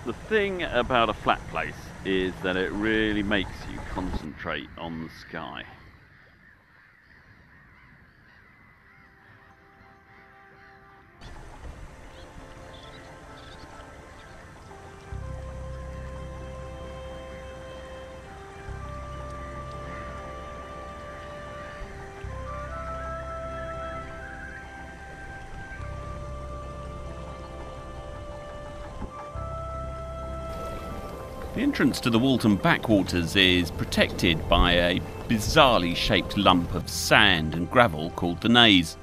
The thing about a flat place is that it really makes you concentrate on the sky. The entrance to the Walton backwaters is protected by a bizarrely shaped lump of sand and gravel called the Naze.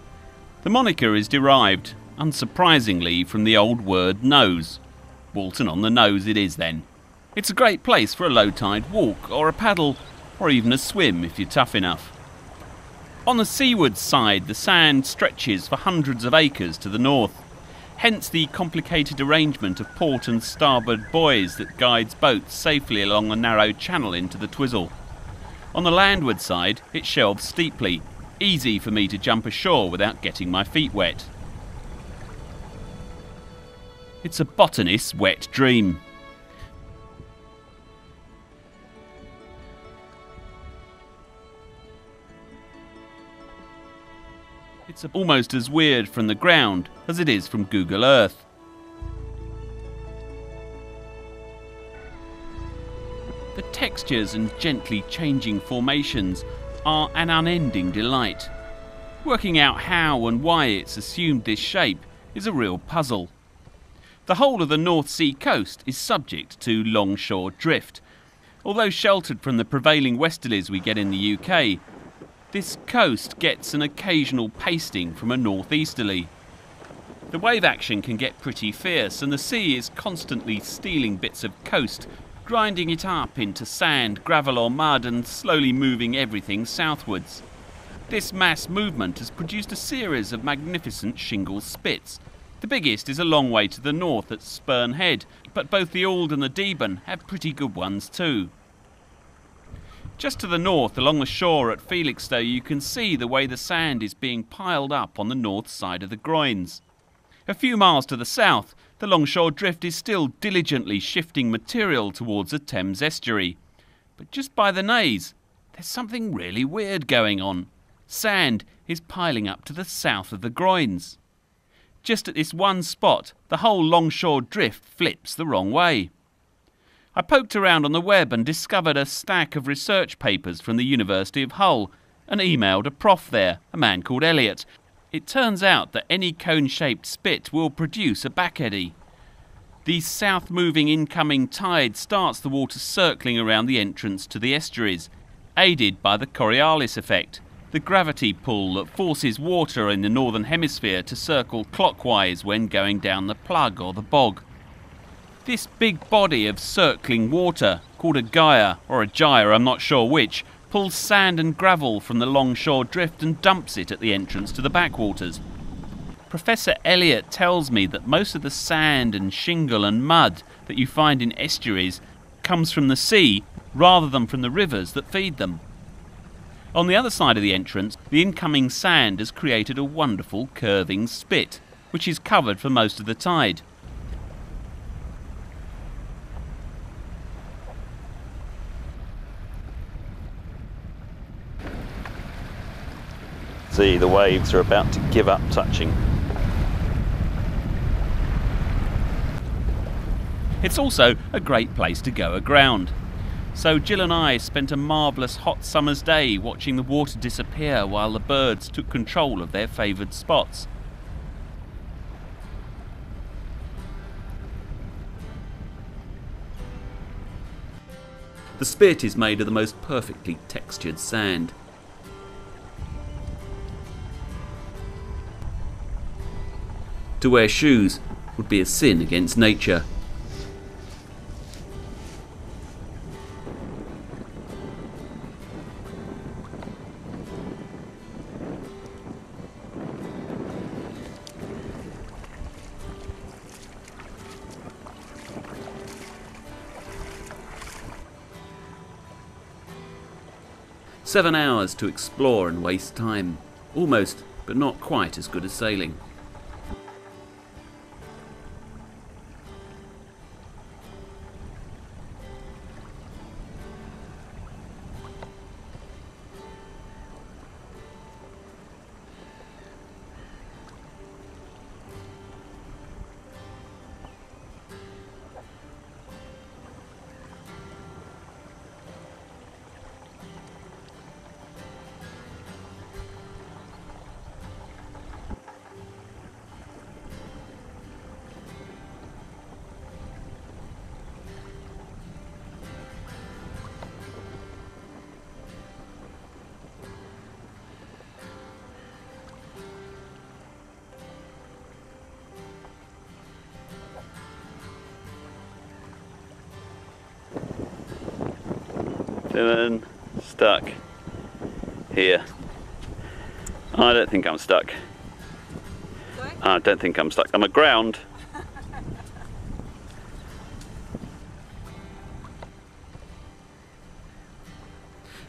The moniker is derived, unsurprisingly, from the old word nose. Walton on the nose it is then. It's a great place for a low tide walk, or a paddle, or even a swim if you're tough enough. On the seaward side, the sand stretches for hundreds of acres to the north. Hence the complicated arrangement of port and starboard buoys that guides boats safely along a narrow channel into the Twizzle. On the landward side, it shelves steeply, easy for me to jump ashore without getting my feet wet. It's a botanist's wet dream. It's almost as weird from the ground as it is from Google Earth. The textures and gently changing formations are an unending delight. Working out how and why it's assumed this shape is a real puzzle. The whole of the North Sea coast is subject to longshore drift. Although sheltered from the prevailing westerlies we get in the UK, this coast gets an occasional pasting from a northeasterly. The wave action can get pretty fierce, and the sea is constantly stealing bits of coast, grinding it up into sand, gravel or mud, and slowly moving everything southwards. This mass movement has produced a series of magnificent shingle spits. The biggest is a long way to the north at Spurn Head, but both the Ald and the Deben have pretty good ones too. Just to the north, along the shore at Felixstowe, you can see the way the sand is being piled up on the north side of the groins. A few miles to the south, the longshore drift is still diligently shifting material towards the Thames estuary. But just by the Naze, there's something really weird going on. Sand is piling up to the south of the groins. Just at this one spot, the whole longshore drift flips the wrong way. I poked around on the web and discovered a stack of research papers from the University of Hull and emailed a prof there, a man called Elliot. It turns out that any cone-shaped spit will produce a back eddy. The south-moving incoming tide starts the water circling around the entrance to the estuaries, aided by the Coriolis effect, the gravity pull that forces water in the northern hemisphere to circle clockwise when going down the plug or the bog. This big body of circling water, called a gyre or a gyre, I'm not sure which, pulls sand and gravel from the longshore drift and dumps it at the entrance to the backwaters. Professor Elliot tells me that most of the sand and shingle and mud that you find in estuaries comes from the sea rather than from the rivers that feed them. On the other side of the entrance, the incoming sand has created a wonderful curving spit, which is covered for most of the tide. See, the waves are about to give up touching. It's also a great place to go aground. So Jill and I spent a marvellous hot summer's day watching the water disappear while the birds took control of their favoured spots. The spit is made of the most perfectly textured sand. To wear shoes would be a sin against nature. "7 hours to explore and waste time. Almost, but not quite as good as sailing." Dylan, stuck here. I don't think I'm stuck. Sorry? I don't think I'm stuck. I'm aground.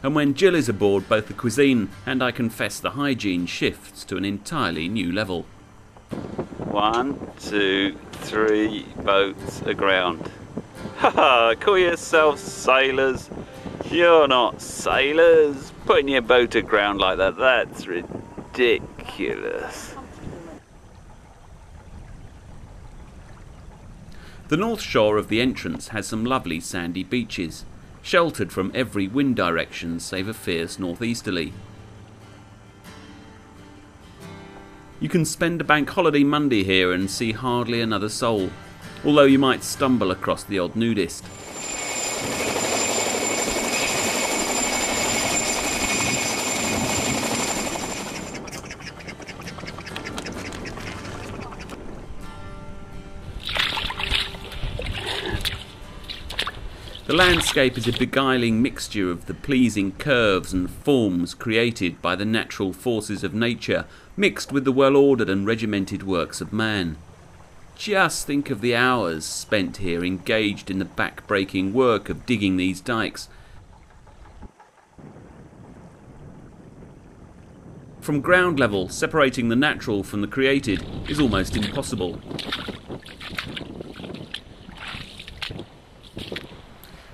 And when Jill is aboard, both the cuisine and, I confess, the hygiene shifts to an entirely new level. 1, 2, 3 boats aground. Haha, call yourselves sailors. You're not sailors. Putting your boat aground like that, that's ridiculous. The north shore of the entrance has some lovely sandy beaches, sheltered from every wind direction save a fierce northeasterly. You can spend a bank holiday Monday here and see hardly another soul, although you might stumble across the odd nudist. The landscape is a beguiling mixture of the pleasing curves and forms created by the natural forces of nature, mixed with the well-ordered and regimented works of man. Just think of the hours spent here engaged in the back-breaking work of digging these dikes. From ground level, separating the natural from the created is almost impossible.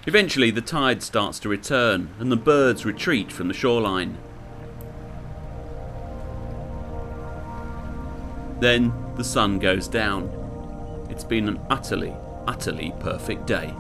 Eventually the tide starts to return and the birds retreat from the shoreline. Then the sun goes down. It's been an utterly perfect day.